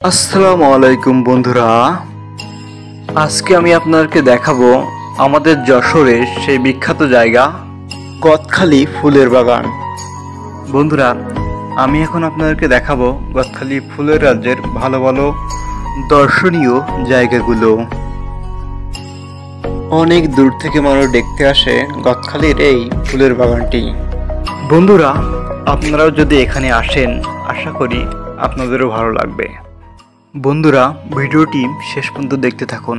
আসসালামু আলাইকুম বন্ধুরা, আজকে আমি আপনাদেরকে দেখাবো আমাদের যশোরের সেই বিখ্যাত জায়গা গদখালি ফুলের বাগান। বন্ধুরা, আমি এখন আপনাদেরকে দেখাবো গদখালি ফুলের রাজ্যের ভালো ভালো দর্শনীয় জায়গাগুলো। অনেক দূর থেকে মানুষ দেখতে আসে গদখালির এই ফুলের বাগানটি। বন্ধুরা, আপনারাও যদি এখানে আসেন, আশা করি আপনাদেরও ভালো লাগবে। বন্ধুরা, ভিডিওটি শেষ পর্যন্ত দেখতে থাকুন।